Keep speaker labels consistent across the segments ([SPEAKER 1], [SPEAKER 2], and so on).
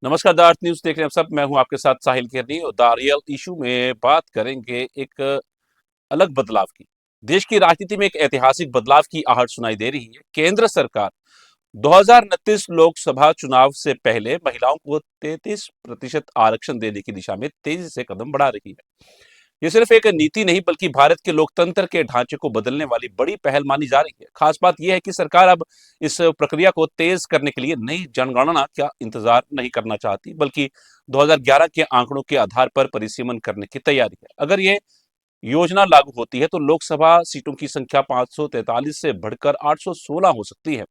[SPEAKER 1] नमस्कार, the earth news देख रहे हैं आप सब। मैं हूं आपके साथ साहिल केरनी और द रियल इशू में बात करेंगे एक अलग बदलाव की। देश की राजनीति में एक ऐतिहासिक बदलाव की आहट सुनाई दे रही है। केंद्र सरकार 2029 लोकसभा चुनाव से पहले महिलाओं को 33% आरक्षण देने की दिशा में तेजी से कदम बढ़ा रही है। ये सिर्फ एक नीति नहीं बल्कि भारत के लोकतंत्र के ढांचे को बदलने वाली बड़ी पहल मानी जा रही है। खास बात यह है कि सरकार अब इस प्रक्रिया को तेज करने के लिए नई जनगणना का इंतजार नहीं करना चाहती, बल्कि 2011 के आंकड़ों के आधार पर परिसीमन करने की तैयारी है। अगर ये योजना लागू होती है तो लोकसभा सीटों की संख्या 543 से बढ़कर 816 हो सकती है,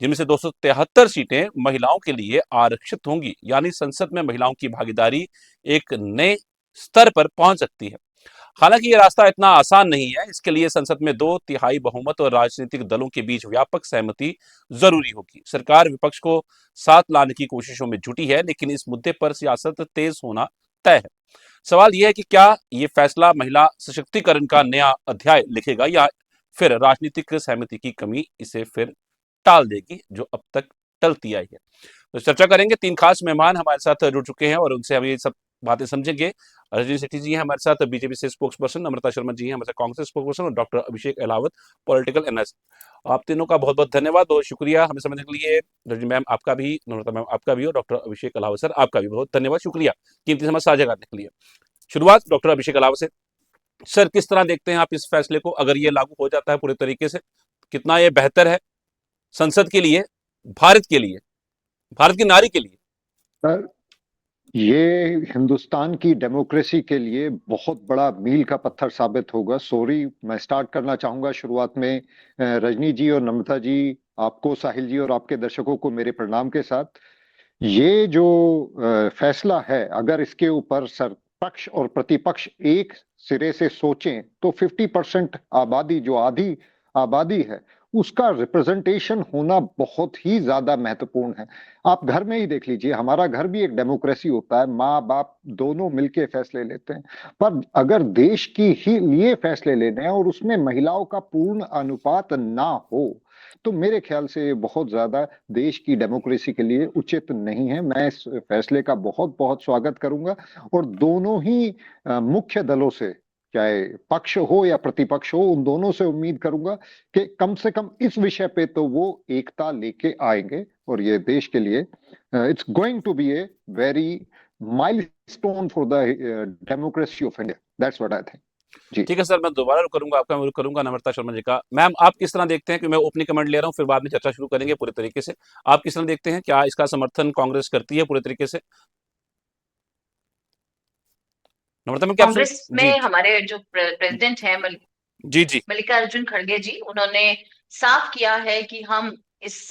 [SPEAKER 1] जिनमें से 273 सीटें महिलाओं के लिए आरक्षित होंगी। यानी संसद में महिलाओं की भागीदारी एक नए स्तर पर पहुंच सकती है। हालांकि ये रास्ता इतना आसान नहीं है। इसके लिए संसद में 2/3 बहुमत और राजनीतिक दलों के बीच व्यापक सहमति जरूरी होगी। सरकार विपक्ष को साथ लाने की कोशिशों में जुटी है, लेकिन इस मुद्दे पर सियासत तेज होना तय है। सवाल यह है कि क्या ये फैसला महिला सशक्तिकरण का नया अध्याय लिखेगा या फिर राजनीतिक सहमति की कमी इसे फिर टाल देगी, जो अब तक टलती आई है। तो चर्चा करेंगे। 3 खास मेहमान हमारे साथ जुड़ चुके हैं और उनसे हम ये सब बातें समझेंगे। रजनी सेठी जी हैं हमारे साथ, बीजेपी से स्पोक्स पर्सन, नम्रता शर्मा जी हैं हमारे साथ, कांग्रेस स्पोक्स पर्सन, और डॉक्टर अभिषेक अहलावत, पॉलिटिकल एनालिस्ट। आप तीनों का बहुत बहुत धन्यवाद, बहुत शुक्रिया हमें समझने के लिए। रजनी मैम आपका भी, नम्रता मैम आपका भी, और डॉक्टर अभिषेक अहलावत सर आपका भी बहुत धन्यवाद, शुक्रिया कीमती समय साझा करने के लिए। शुरुआत डॉक्टर अभिषेक अहलावत से। सर, किस तरह देखते हैं आप इस फैसले को? अगर ये लागू हो जाता है पूरे तरीके से, कितना ये बेहतर है संसद के लिए, भारत के लिए, भारत की नारी के लिए?
[SPEAKER 2] सर, ये हिंदुस्तान की डेमोक्रेसी के लिए बहुत बड़ा मील का पत्थर साबित होगा। सॉरी, मैं स्टार्ट करना चाहूंगा शुरुआत में रजनी जी और नम्रता जी, आपको, साहिल जी और आपके दर्शकों को मेरे प्रणाम के साथ। ये जो फैसला है, अगर इसके ऊपर सर पक्ष और प्रतिपक्ष एक सिरे से सोचें तो 50% आबादी, जो आधी आबादी है, उसका रिप्रेजेंटेशन होना बहुत ही ज्यादा महत्वपूर्ण है। आप घर में ही देख लीजिए, हमारा घर भी एक डेमोक्रेसी होता है, माँ बाप दोनों मिलके फैसले लेते हैं। पर अगर देश की ही लिए फैसले लेने हैं और उसमें महिलाओं का पूर्ण अनुपात ना हो, तो मेरे ख्याल से ये बहुत ज्यादा देश की डेमोक्रेसी के लिए उचित नहीं है। मैं इस फैसले का बहुत बहुत स्वागत करूंगा और दोनों ही मुख्य दलों से, चाहे पक्ष हो या प्रतिपक्ष हो, उन दोनों से उम्मीद करूंगा कि कम से कम इस विषय पे तो वो एकता लेके आएंगे और ये देश के लिए it's going to be a very milestone for the democracy of India. That's what I think. जी।
[SPEAKER 1] ठीक है सर, मैं दोबारा रुक करूंगा, आपका मैं रुक करूंगा नम्रता शर्मा जी का। मैम, आप किस तरह देखते हैं कि मैं ओपनिंग कमेंट ले रहा हूं, फिर बाद में चर्चा शुरू करेंगे पूरे तरीके से। आप किस तरह देखते हैं, क्या इसका समर्थन कांग्रेस करती है पूरे तरीके से? नम्रता मैम, क्या आप सुन?
[SPEAKER 3] कांग्रेस
[SPEAKER 1] जी
[SPEAKER 3] में हमारे जो प्रेसिडेंट हैं
[SPEAKER 1] जी जी।
[SPEAKER 3] मल्लिकार्जुन खड़गे जी, उन्होंने साफ किया है कि हम इस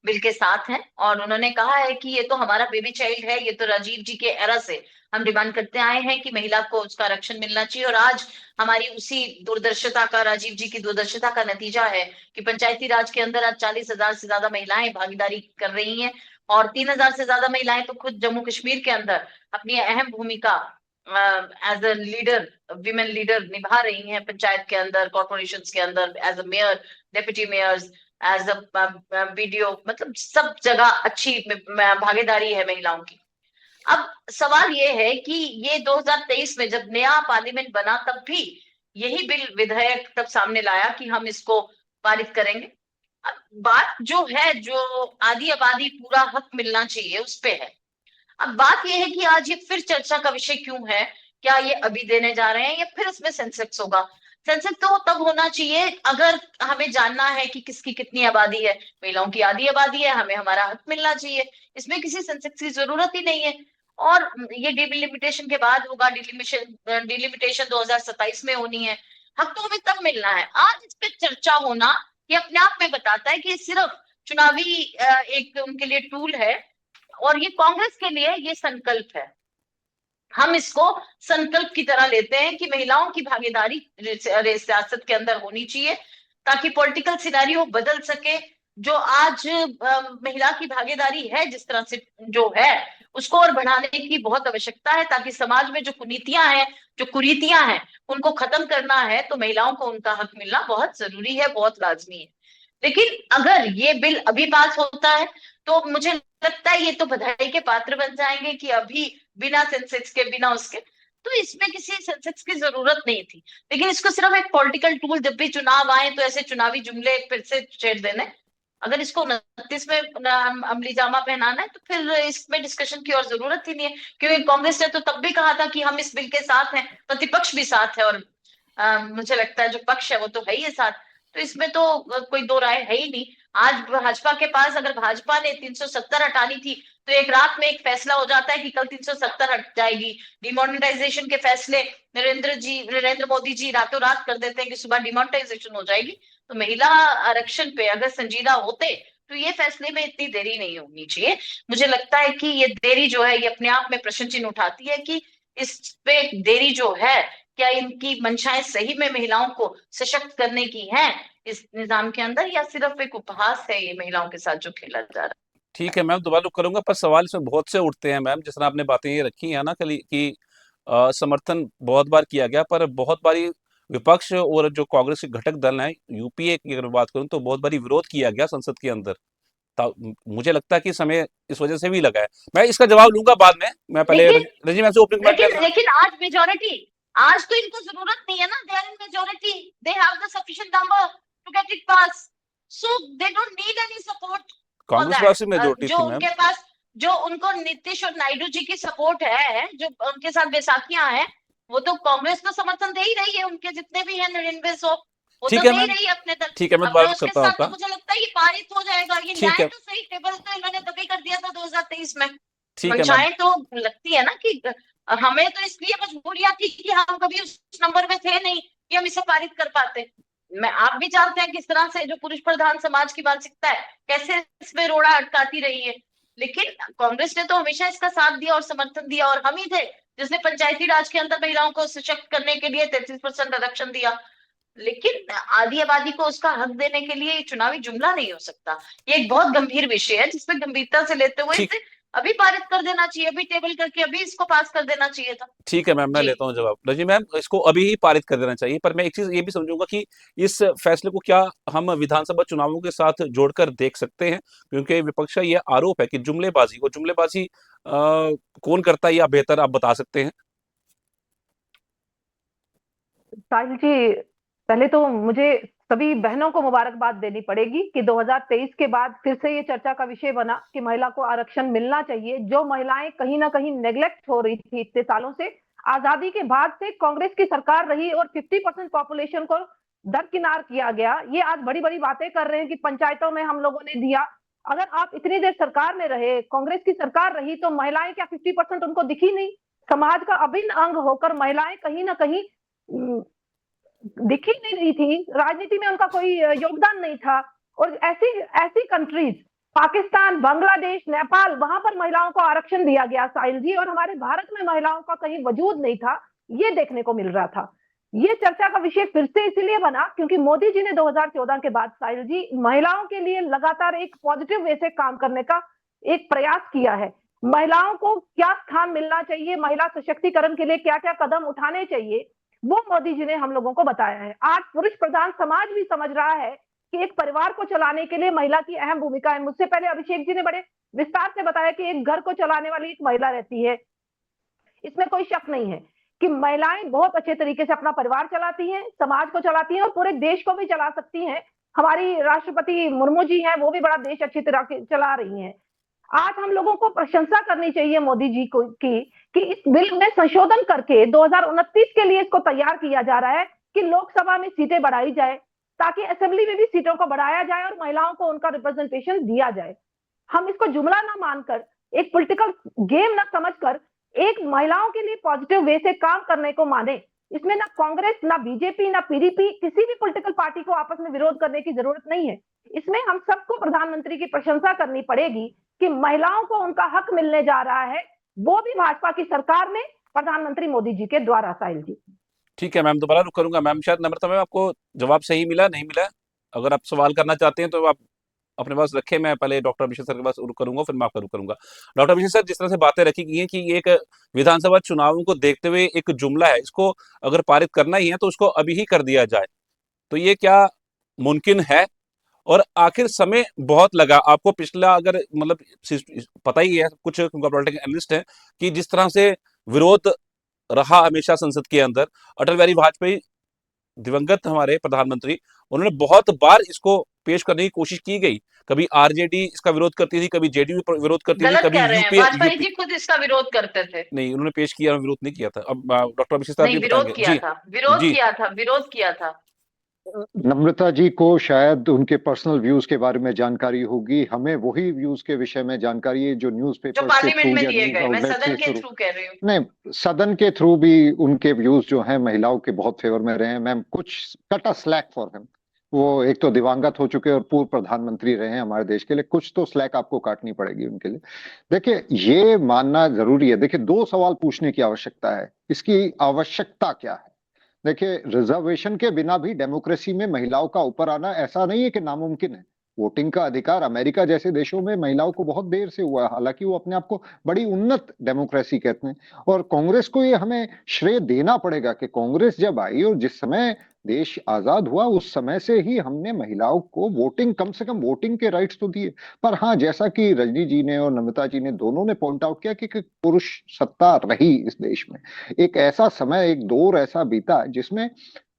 [SPEAKER 3] बिल के साथ हैं। और उन्होंने कहा है कि ये तो हमारा बेबी चाइल्ड है, ये तो राजीव जी के एरा से हम डिमांड करते आए हैं कि महिला को उसका आरक्षण मिलना चाहिए। और आज हमारी उसी दूरदर्शिता का, राजीव जी की दूरदर्शिता का नतीजा है कि पंचायती राज के अंदर आज 40,000 से ज्यादा महिलाएं भागीदारी कर रही हैं। और 3,000 से ज्यादा महिलाएं तो खुद जम्मू कश्मीर के अंदर अपनी अहम भूमिका as a leader, women leader निभा रही हैं पंचायत के अंदर, कॉर्पोरेशन के अंदर, as a mayor, deputy mayors, as a video, मतलब सब जगह अच्छी भागीदारी है महिलाओं की। अब सवाल ये है कि ये 2023 में जब नया पार्लियामेंट बना तब भी यही बिल, विधेयक तब सामने लाया कि हम इसको पारित करेंगे। अब बात जो है, जो आधी आबादी पूरा हक मिलना चाहिए, उस पे है। अब बात यह है कि आज ये फिर चर्चा का विषय क्यों है? क्या ये अभी देने जा रहे हैं या फिर इसमें सेंसेक्स होगा? सेंसेक्स तो तब होना चाहिए अगर हमें जानना है कि किसकी कितनी आबादी है। महिलाओं की आधी आबादी है, हमें हमारा हक मिलना चाहिए, इसमें किसी सेंसेक्स की जरूरत ही नहीं है। और ये डिलिमिटेशन के बाद होगा, डिलिमिटेशन 2027 में होनी है। हक तो हमें तब मिलना है। आज इस पे चर्चा होना ये अपने आप में बताता है कि सिर्फ चुनावी एक उनके लिए टूल है। और ये कांग्रेस के लिए ये संकल्प है। हम इसको संकल्प की तरह लेते हैं कि महिलाओं की भागीदारी सियासत के अंदर होनी चाहिए, ताकि पॉलिटिकल सिनेरियो बदल सके। जो आज महिला की भागीदारी है जिस तरह से जो है, उसको और बढ़ाने की बहुत आवश्यकता है, ताकि समाज में जो कुनीतियां हैं, जो कुरीतियां हैं, उनको खत्म करना है तो महिलाओं को उनका हक मिलना बहुत जरूरी है, बहुत लाजमी है। लेकिन अगर ये बिल अभी पास होता है तो मुझे लगता है ये तो बधाई के पात्र बन जाएंगे कि अभी बिना सेंसेक्स के, बिना उसके, तो इसमें किसी सेंसेक्स की जरूरत नहीं थी। लेकिन इसको सिर्फ एक पॉलिटिकल टूल, जब भी चुनाव आए तो ऐसे चुनावी जुमले फिर से छेड़ देने, अगर इसको 29 में अमली जामा पहनाना है तो फिर इसमें डिस्कशन की और जरूरत ही नहीं है। क्योंकि कांग्रेस ने तो तब भी कहा था कि हम इस बिल के साथ हैं, प्रतिपक्ष भी साथ है, और मुझे लगता है जो पक्ष है वो तो है ही है साथ। तो इसमें तो कोई दो राय है ही नहीं। आज भाजपा के पास, अगर भाजपा ने 370 हटानी थी तो एक रात में एक फैसला हो जाता है कि कल 370 हट जाएगी। डिमोनेटाइजेशन के फैसले नरेंद्र मोदी जी रातों रात कर देते हैं कि सुबह डिमोनेटाइजेशन हो जाएगी। तो महिला आरक्षण पे अगर संजीदा होते तो ये फैसले में इतनी देरी नहीं होनी चाहिए। मुझे लगता है कि ये देरी जो है ये अपने आप में प्रश्न चिन्ह उठाती है कि इस पे देरी जो है, क्या इनकी मंशाएं सही में महिलाओं को सशक्त करने की हैं इस निजाम के अंदर, या सिर्फ एक उपहास है ये महिलाओं के साथ जो खेला जा रहा है।
[SPEAKER 1] ठीक है मैम, दोबारा रुक करूंगा, पर सवाल इसमें बहुत से उठते हैं मैम। जिस तरह आपने बातें ये रखी है ना कि समर्थन बहुत बार किया गया, पर बहुत बारी विपक्ष और जो कांग्रेस के घटक दल हैं, यूपीए की अगर बात करूं, तो बहुत बारी विरोध किया गया संसद के अंदर। मुझे लगता है कि समय इस वजह से भी लगा है। मैं इसका जवाब लूंगा बाद में। मैं पहले
[SPEAKER 3] लेकिन
[SPEAKER 1] रजनी मैम से ओपनिंग कमेंट
[SPEAKER 3] लेकिन
[SPEAKER 1] लेना।
[SPEAKER 3] लेकिन आज मेजोरिटी, आज तो इनको जरूरत नहीं है ना, they are in majority, they have the sufficient number to get it pass, so they don't need any support for
[SPEAKER 1] Congress
[SPEAKER 3] that.
[SPEAKER 1] Pass majority
[SPEAKER 3] जो
[SPEAKER 1] थी मैम।
[SPEAKER 3] उनके पास, जो उनको नीतीश और नायडू जी की सपोर्ट है, जो उनके साथ बैसाखियां हैं, वो तो कांग्रेस को समर्थन दे ही रही है। उनके जितने भी हैं 99 वो तो
[SPEAKER 1] ठीक है
[SPEAKER 3] दे ही
[SPEAKER 1] मैम,
[SPEAKER 3] रही है अपने दल।
[SPEAKER 1] ठीक है, मैं
[SPEAKER 3] अब मैं
[SPEAKER 1] दोबारा
[SPEAKER 3] उसके
[SPEAKER 1] करता हूँ
[SPEAKER 3] साथ तो
[SPEAKER 1] आपका।
[SPEAKER 3] मुझे लगता है ये पारित हो जाएगा। ये
[SPEAKER 1] ठीक
[SPEAKER 3] न्याय
[SPEAKER 1] है,
[SPEAKER 3] तो सही, टेबल तो इन्होंने तभी कर दिया था 2023 में।
[SPEAKER 1] ठीक है मैम।
[SPEAKER 3] मंशाएं तो लगती है ना कि हमें तो इसलिए मजबूरियां थी कि हम कभी उस नंबर में थे नहीं कि हम इसे पारित कर पाते। मैं, आप भी जानते हैं किस तरह से जो पुरुष प्रधान समाज की मानसिकता है कैसे इसमें रोड़ा अटकाती रही है। लेकिन कांग्रेस ने तो हमेशा इसका साथ दिया और समर्थन दिया, और हम ही थे जिसने पंचायती राज के अंदर महिलाओं को सशक्त करने के लिए 33% आरक्षण दिया। लेकिन आधी आबादी को उसका हक देने के लिए ये चुनावी जुमला नहीं हो सकता। ये एक बहुत गंभीर विषय है जिसमें गंभीरता से लेते हुए
[SPEAKER 1] ठीक
[SPEAKER 3] इसे अभी पारित कर देना चाहिए, अभी टेबल करके अभी इसको पास कर देना चाहिए था।
[SPEAKER 1] ठीक है मैम, मैं
[SPEAKER 3] जी।
[SPEAKER 1] लेता हूँ जवाब। रजनी मैम, इसको अभी ही पारित कर देना चाहिए, पर मैं एक चीज ये भी समझूंगा कि इस फैसले को क्या हम विधानसभा चुनावों के साथ जोड़कर देख सकते हैं? क्योंकि विपक्ष का ये आरोप है कि जुमलेबाजी कौन करता है, या बेहतर आप बता सकते हैं?
[SPEAKER 4] साहिल जी, पहले तो मुझे सभी बहनों को मुबारकबाद देनी पड़ेगी कि 2023 के बाद फिर से ये चर्चा का विषय बना कि महिला को आरक्षण मिलना चाहिए। जो महिलाएं कहीं ना कहीं नेग्लेक्ट हो रही थी इतने सालों से, आजादी के बाद से कांग्रेस की सरकार रही और 50% पॉपुलेशन को दरकिनार किया गया। ये आज बड़ी बड़ी बातें कर रहे हैं कि पंचायतों में हम लोगों ने दिया। अगर आप इतनी देर सरकार में रहे, कांग्रेस की सरकार रही, तो महिलाएं क्या 50% उनको दिखी नहीं? समाज का अभिन्न अंग होकर महिलाएं कहीं ना कहीं दिखी नहीं रही थी, राजनीति में उनका कोई योगदान नहीं था। और ऐसी ऐसी कंट्रीज, पाकिस्तान, बांग्लादेश, नेपाल, वहां पर महिलाओं को आरक्षण दिया गया साहिल जी, और हमारे भारत में महिलाओं का कहीं वजूद नहीं था, ये देखने को मिल रहा था। ये चर्चा का विषय फिर से इसलिए बना क्योंकि मोदी जी ने 2014 के बाद साहिल जी महिलाओं के लिए लगातार एक पॉजिटिव वे से काम करने का एक प्रयास किया है। महिलाओं को क्या स्थान मिलना चाहिए, महिला सशक्तिकरण के लिए क्या क्या कदम उठाने चाहिए, वो मोदी जी ने हम लोगों को बताया है। आज पुरुष प्रधान समाज भी समझ रहा है कि एक परिवार को चलाने के लिए महिला की अहम भूमिका है। मुझसे पहले अभिषेक जी ने बड़े विस्तार से बताया कि एक घर को चलाने वाली एक महिला रहती है। इसमें कोई शक नहीं है कि महिलाएं बहुत अच्छे तरीके से अपना परिवार चलाती हैं, समाज को चलाती हैं और पूरे देश को भी चला सकती हैं। हमारी राष्ट्रपति मुर्मू जी हैं, वो भी बड़ा देश अच्छी तरह से चला रही हैं। आज हम लोगों को प्रशंसा करनी चाहिए मोदी जी को कि इस बिल में संशोधन करके 2029 के लिए इसको तैयार किया जा रहा है कि लोकसभा में सीटें बढ़ाई जाए, ताकि असेंबली में भी सीटों को बढ़ाया जाए और महिलाओं को उनका रिप्रेजेंटेशन दिया जाए। हम इसको जुमला ना मानकर, एक पॉलिटिकल गेम ना समझकर, एक महिलाओं के लिए पॉजिटिव वे से काम करने को माने। इसमें ना कांग्रेस, ना बीजेपी, ना पीडीपी, किसी भी पॉलिटिकल पार्टी को आपस में विरोध करने की जरूरत नहीं है। इसमें हम सबको प्रधानमंत्री की प्रशंसा करनी पड़ेगी कि महिलाओं को उनका हक मिलने जा रहा है, वो भी भाजपा की सरकार में प्रधानमंत्री मोदी जी के द्वारा। साहिल जी,
[SPEAKER 1] ठीक है मैम, दोबारा रुक करूंगा मैम। शायद नम्रता मैम, आपको जवाब सही मिला, नहीं मिला? अगर आप सवाल करना चाहते हैं तो आप अपने पास रखें। मैं पहले डॉक्टर अभिषेक सर के पास रुक करूंगा, फिर मैं आपका रुक करूंगा। डॉक्टर अभिषेक सर, जिस तरह से बातें रखी गई हैं कि ये एक विधानसभा चुनावों को देखते हुए एक जुमला है, इसको अगर पारित करना ही है तो उसको अभी ही कर दिया जाए, तो ये क्या मुमकिन है? और आखिर समय बहुत लगा आपको पिछला, अगर मतलब पता ही है, कुछ पॉलिटिकल एनालिस्ट हैं कि जिस तरह से विरोध रहा हमेशा संसद के अंदर, अटल बिहारी वाजपेयी दिवंगत हमारे प्रधानमंत्री, उन्होंने बहुत बार इसको पेश करने की कोशिश की गई। कभी आरजेडी इसका विरोध करती थी, कभी जेडीयू विरोध करती थी,
[SPEAKER 3] गलत
[SPEAKER 1] कभी
[SPEAKER 3] कह रहे हैं,
[SPEAKER 1] यूपीए
[SPEAKER 3] वाजपेयी जी खुद इसका विरोध करते थे।
[SPEAKER 1] नहीं, उन्होंने पेश किया, विरोध नहीं किया था। अब डॉक्टर अभिषेक साहब
[SPEAKER 3] नहीं,
[SPEAKER 1] जी
[SPEAKER 3] विरोध
[SPEAKER 1] बताएंगे।
[SPEAKER 3] किया
[SPEAKER 1] जी
[SPEAKER 3] था, विरोध
[SPEAKER 1] जी
[SPEAKER 3] किया था, विरोध किया था।
[SPEAKER 2] नम्रता जी को शायद उनके पर्सनल व्यूज के बारे में जानकारी होगी, हमें वही व्यूज के विषय में जानकारी है जो
[SPEAKER 3] जो
[SPEAKER 2] न्यूज़पेपर्स के
[SPEAKER 3] पार्लियामेंट
[SPEAKER 2] थ्रू
[SPEAKER 3] में
[SPEAKER 2] या
[SPEAKER 3] दिए
[SPEAKER 2] न्यूज
[SPEAKER 3] गए, मैं
[SPEAKER 2] आउटलेट
[SPEAKER 3] सदन
[SPEAKER 2] से
[SPEAKER 3] के
[SPEAKER 2] शुरू,
[SPEAKER 3] थ्रू कह रही हूँ।
[SPEAKER 2] नहीं, सदन के थ्रू भी उनके व्यूज जो हैं महिलाओं के बहुत फेवर में रहे हैं। मैम, कुछ cut a slack for him. वो एक तो दिवंगत हो चुके और पूर्व प्रधानमंत्री रहे हैं हमारे देश के लिए, कुछ तो स्लैक आपको काटनी पड़ेगी उनके लिए। देखिए, ये मानना जरूरी है। देखिए, दो सवाल पूछने की आवश्यकता है, इसकी आवश्यकता क्या है। देखिए, रिजर्वेशन के बिना भी डेमोक्रेसी में महिलाओं का ऊपर आना ऐसा नहीं है कि नामुमकिन है। वोटिंग का अधिकार अमेरिका जैसे देशों में महिलाओं को बहुत देर से हुआ है, हालांकि वो अपने आप को बड़ी उन्नत डेमोक्रेसी कहते हैं। और कांग्रेस को ये हमें श्रेय देना पड़ेगा कि कांग्रेस जब आई और जिस समय देश आजाद हुआ उस समय से ही हमने महिलाओं को वोटिंग, कम से कम वोटिंग के राइट्स तो दिए। पर हाँ, जैसा कि रजनी जी ने और नमिता जी ने दोनों ने पॉइंट आउट किया कि पुरुष सत्ता रही इस देश में। एक ऐसा समय, एक दौर ऐसा बीता जिसमें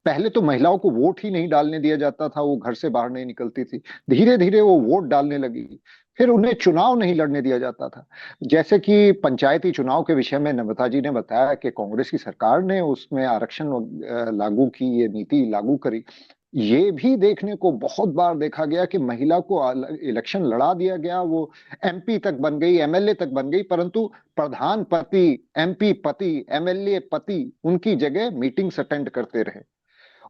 [SPEAKER 2] पहले तो महिलाओं को वोट ही नहीं डालने दिया जाता था, वो घर से बाहर नहीं निकलती थी। धीरे धीरे वो वोट डालने लगी। फिर उन्हें चुनाव नहीं लड़ने दिया जाता था। जैसे कि पंचायती चुनाव के विषय में नमिता जी ने बताया कि कांग्रेस की सरकार ने उसमें आरक्षण लागू की, ये नीति लागू करी। ये भी देखने को बहुत बार देखा गया कि महिला को इलेक्शन लड़ा दिया गया, वो एमपी तक बन गई, एमएलए तक बन गई, परंतु प्रधान पति, एमपी पति, एमएलए पति उनकी जगह मीटिंग्स अटेंड करते रहे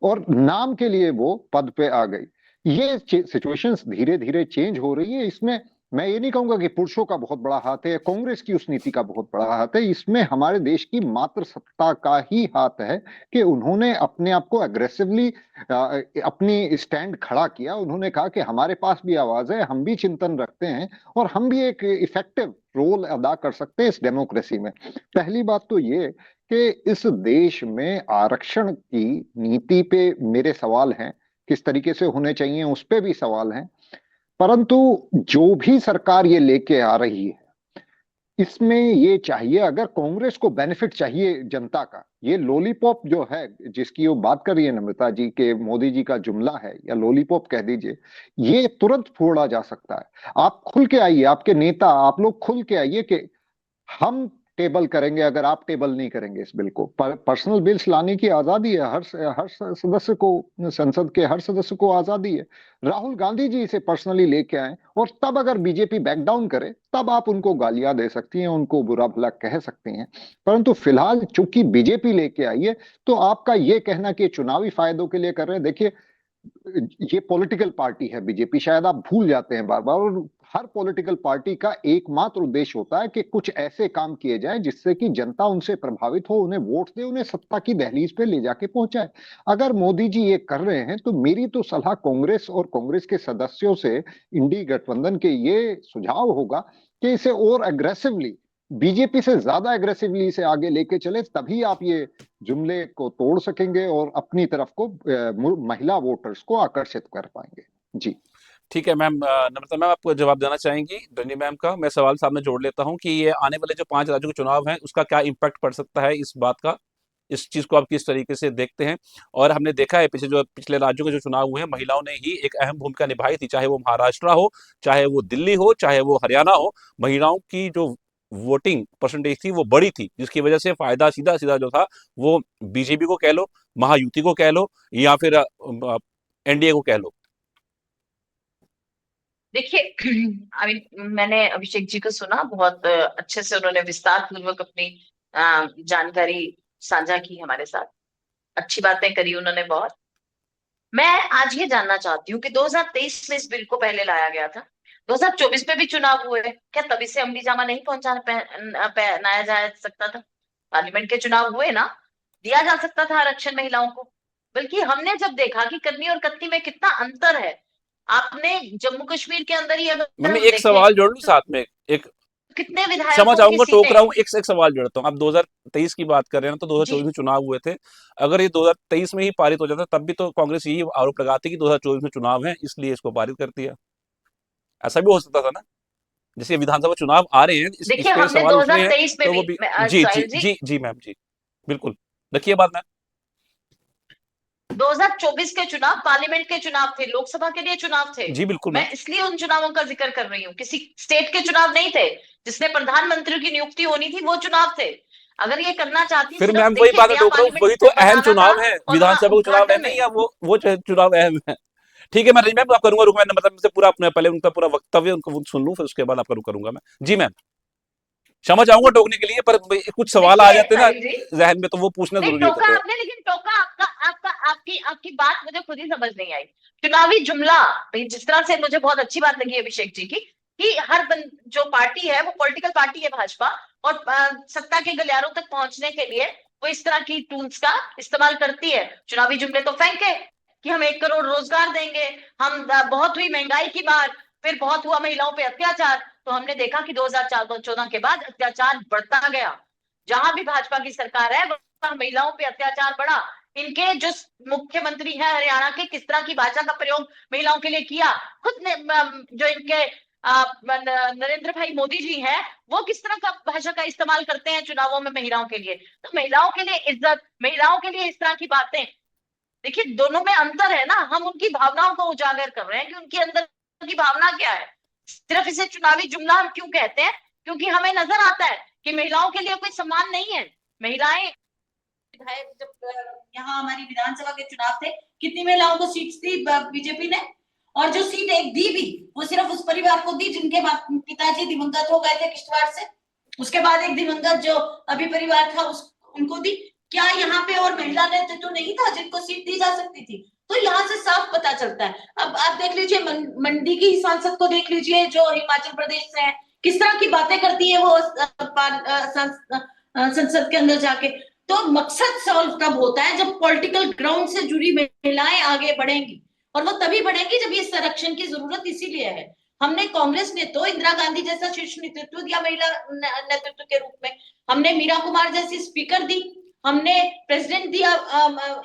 [SPEAKER 2] और नाम के लिए वो पद पे आ गई। ये सिचुएशंस धीरे धीरे चेंज हो रही है। इसमें मैं ये नहीं कहूंगा कि पुरुषों का बहुत बड़ा हाथ है, कांग्रेस की उस नीति का बहुत बड़ा हाथ है। इसमें हमारे देश की मात्र सत्ता का ही हाथ है कि उन्होंने अपने आप को अग्रेसिवली अपनी स्टैंड खड़ा किया। उन्होंने कहा कि हमारे पास भी आवाज है, हम भी चिंतन रखते हैं और हम भी एक इफेक्टिव रोल अदा कर सकते हैं इस डेमोक्रेसी में। पहली बात तो ये कि इस देश में आरक्षण की नीति पे मेरे सवाल हैं, किस तरीके से होने चाहिए उस पे भी सवाल हैं। परंतु जो भी सरकार ये लेके आ रही है, इसमें ये चाहिए, अगर कांग्रेस को बेनिफिट चाहिए जनता का, ये लॉलीपॉप जो है जिसकी वो बात कर रही है नम्रता जी के, मोदी जी का जुमला है या लॉलीपॉप कह दीजिए, ये तुरंत फोड़ा जा सकता है। आप खुल के आइए, आपके नेता, आप लोग खुल के आइए कि हम टेबल करेंगे अगर आप टेबल नहीं करेंगे इस बिल को। पर्सनल बिल्स लाने की आजादी है हर सदस्य को, संसद के हर सदस्य को आजादी है। राहुल गांधी जी इसे पर्सनली लेके आए और तब अगर बीजेपी बैक डाउन करे तब आप उनको गालियां दे सकती हैं, उनको बुरा भला कह सकती हैं। परंतु फिलहाल चूंकि बीजेपी लेके आई है, तो आपका ये कहना कि चुनावी फायदों के लिए कर रहे हैं, देखिए ये पॉलिटिकल पार्टी है बीजेपी, शायद आप भूल जाते हैं बार बार। और हर पॉलिटिकल पार्टी का एकमात्र उद्देश्य होता है कि कुछ ऐसे काम किए जाएं जिससे कि जनता उनसे प्रभावित हो, उन्हें वोट दे, उन्हें सत्ता की दहलीज पे ले जाके पहुंचाए। अगर मोदी जी ये कर रहे हैं तो मेरी तो सलाह कांग्रेस और कांग्रेस के सदस्यों से, इंडी गठबंधन के ये सुझाव होगा कि इसे और अग्रेसिवली, बीजेपी से ज्यादा एग्रेसिवली इसे आगे लेके चले, तभी आप ये जुमले को तोड़ सकेंगे और अपनी तरफ को महिला वोटर्स को आकर्षित कर पाएंगे। जी
[SPEAKER 1] ठीक है मैम। नम्रता मैम, आपको जवाब देना चाहेंगी रजनी मैम का? मैं सवाल सामने जोड़ लेता हूं कि ये आने वाले जो 5 राज्यों के चुनाव हैं उसका क्या इम्पैक्ट पड़ सकता है, इस बात का, इस चीज को आप किस तरीके से देखते हैं? और हमने देखा है पिछले राज्यों के जो चुनाव हुए हैं, महिलाओं ने ही एक अहम भूमिका निभाई थी, चाहे वो महाराष्ट्र हो, चाहे वो दिल्ली हो, चाहे वो हरियाणा हो। महिलाओं की जो वोटिंग परसेंटेज थी वो बड़ी थी, जिसकी वजह से फायदा सीधा सीधा जो था वो बीजेपी को कह लो, महायुति को कह लो, या फिर एनडीए को कह लो।
[SPEAKER 3] देखिए, मैंने अभिषेक जी को सुना, बहुत अच्छे से उन्होंने विस्तार पूर्वक अपनी जानकारी साझा की हमारे साथ, अच्छी बातें करी उन्होंने बहुत। मैं आज ये जानना चाहती हूँ कि 2023 में इस बिल को पहले लाया गया था, 2024 में भी चुनाव हुए, क्या तभी से अमली जामा नहीं पहनाया जा सकता था? पार्लियामेंट के चुनाव हुए ना, दिया जा सकता था आरक्षण महिलाओं को। बल्कि हमने जब देखा कि कन्नी और कत्ती में कितना अंतर है, आपने जम्मू कश्मीर के अंदर ही अगर
[SPEAKER 1] मैं
[SPEAKER 3] हम
[SPEAKER 1] एक
[SPEAKER 3] देखें
[SPEAKER 1] सवाल जोड़ लूं साथ में, एक
[SPEAKER 3] कितने
[SPEAKER 1] क्षमा
[SPEAKER 3] विधायकों की
[SPEAKER 1] चाहूंगा, टोक रहा हूँ,
[SPEAKER 3] सीटें।
[SPEAKER 1] एक सवाल जोड़ता हूँ। आप 2023 की बात कर रहे हैं, तो 2024
[SPEAKER 3] जी
[SPEAKER 1] में चुनाव हुए थे। अगर ये 2023 में ही पारित हो जाता तब भी तो कांग्रेस यही आरोप लगाती कि 2024 में चुनाव है इसलिए इसको पारित कर दिया। ऐसा भी हो सकता था ना, जैसे विधानसभा चुनाव आ रहे हैं, इस
[SPEAKER 3] देखिए,
[SPEAKER 1] पे
[SPEAKER 3] हमने
[SPEAKER 1] सवाल उठ रहे हैं,
[SPEAKER 3] 2023 में
[SPEAKER 1] तो वो
[SPEAKER 3] भी
[SPEAKER 1] भी। जी जी
[SPEAKER 3] साहिल जी,
[SPEAKER 1] जी जी मैम जी, बिल्कुल रखिए बात मैम।
[SPEAKER 3] 2024 के चुनाव पार्लियामेंट के चुनाव थे, लोकसभा के लिए चुनाव थे।
[SPEAKER 1] जी बिल्कुल मैम।
[SPEAKER 3] मैं इसलिए उन चुनावों का जिक्र कर रही हूँ, किसी स्टेट के चुनाव नहीं थे। जिसने प्रधानमंत्री की नियुक्ति होनी थी वो चुनाव थे। अगर ये करना चाहती,
[SPEAKER 1] फिर
[SPEAKER 3] सिर्फ
[SPEAKER 1] मैम वही
[SPEAKER 3] देखिए
[SPEAKER 1] बात मैं
[SPEAKER 3] नया
[SPEAKER 1] टोक रहा हूँ, वही
[SPEAKER 3] पार्लियामेंट
[SPEAKER 1] तो अहम
[SPEAKER 3] बनाना था
[SPEAKER 1] चुनाव है,
[SPEAKER 3] और वहां
[SPEAKER 1] विधानसभा का चुनाव है
[SPEAKER 3] उद्घाटन
[SPEAKER 1] नहीं,
[SPEAKER 3] में।
[SPEAKER 1] या वो चुनाव अहम है। ठीक है, मैं रही मैम, आप करूंगा, रुक, मैं मतलब मुझसे पूरा अपने पहले उनका पूरा वक्तव्य उनको सुन लूं, फिर उसके बाद आपका रुक करूंगा मैं। जी मैम, क्षमा चाहूंगा टोकने के लिए, पर कुछ सवाल आ
[SPEAKER 3] देखिए
[SPEAKER 1] जाते हैं ना
[SPEAKER 3] साहिल जी,
[SPEAKER 1] जहन में, तो वो पूछना
[SPEAKER 3] नहीं
[SPEAKER 1] जरूरी होता
[SPEAKER 3] टोका
[SPEAKER 1] है।
[SPEAKER 3] आपने, लेकिन टोका आपका आपका आपकी आपकी बात मुझे खुद ही समझ नहीं आई। चुनावी जुमला, भाई जिस तरह से मुझे बहुत अच्छी बात लगी अभिषेक जी की, कि जो पार्टी है वो पॉलिटिकल पार्टी है भाजपा, और सत्ता के गलियारों तक पहुंचने के लिए वो इस तरह की टूल्स का इस्तेमाल करती है। चुनावी जुमले तो फेंके कि हम 1 करोड़ रोजगार देंगे, हम बहुत हुई महंगाई की बात, फिर बहुत हुआ महिलाओं पे अत्याचार। तो हमने देखा कि 2014 के बाद अत्याचार बढ़ता गया। जहां भी भाजपा की सरकार है वहां महिलाओं पे अत्याचार बढ़ा। इनके जो मुख्यमंत्री हैं हरियाणा के, किस तरह की भाषा का प्रयोग महिलाओं के लिए किया, खुद ने जो इनके नरेंद्र भाई मोदी जी हैं, वो किस तरह का भाषा का इस्तेमाल करते हैं चुनावों में महिलाओं के लिए। तो महिलाओं के लिए इज्जत, महिलाओं के लिए इस तरह की बातें, देखिए दोनों में अंतर है ना। हम उनकी भावनाओं को उजागर कर रहे हैं कि उनके अंदर की भावना क्या है। सिर्फ इसे चुनावी जुमला हम क्यों कहते हैं? क्योंकि हमें नजर आता है कि महिलाओं के लिए कोई सम्मान नहीं है। महिलाएं,
[SPEAKER 5] विधायक जब यहाँ हमारी विधानसभा के चुनाव थे, कितनी महिलाओं को सीट दी बीजेपी ने, और जो सीट एक दी भी वो सिर्फ उस परिवार को दी जिनके पिताजी दिवंगत हो गए थे किश्तवाड़ से। उसके बाद एक दिवंगत जो अभी परिवार था उनको दी। क्या यहाँ पे और महिला नेतृत्व तो नहीं था जिनको सीट दी जा सकती थी? तो यहाँ से साफ पता चलता है। अब आप देख लीजिए मंडी की सांसद को देख लीजिए जो हिमाचल प्रदेश से है, किस तरह की बातें करती है वो संसद के अंदर जाके। तो मकसद सॉल्व तब होता है जब पॉलिटिकल ग्राउंड से जुड़ी महिलाएं आगे बढ़ेंगी, और वो तभी बढ़ेंगी जब ये संरक्षण की जरूरत इसीलिए है। हमने कांग्रेस ने तो इंदिरा गांधी जैसा शीर्ष नेतृत्व दिया महिला नेतृत्व के रूप में, हमने मीरा कुमार जैसी स्पीकर दी, हमने प्रेसिडेंट दिया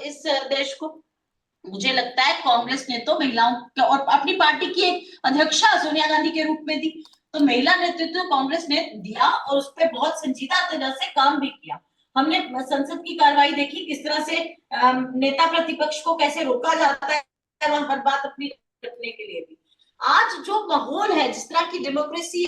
[SPEAKER 5] इस देश को। मुझे लगता है कांग्रेस ने तो महिलाओं और अपनी पार्टी की एक अध्यक्षा सोनिया गांधी के रूप में दी। तो महिला नेतृत्व कांग्रेस ने दिया और उस पर बहुत संजीदा तरह से काम भी किया। हमने संसद की कार्रवाई देखी, किस तरह से नेता प्रतिपक्ष को कैसे रोका जाता है वहां हर बात अपनी रखने के लिए भी। आज जो माहौल है, जिस तरह की डेमोक्रेसी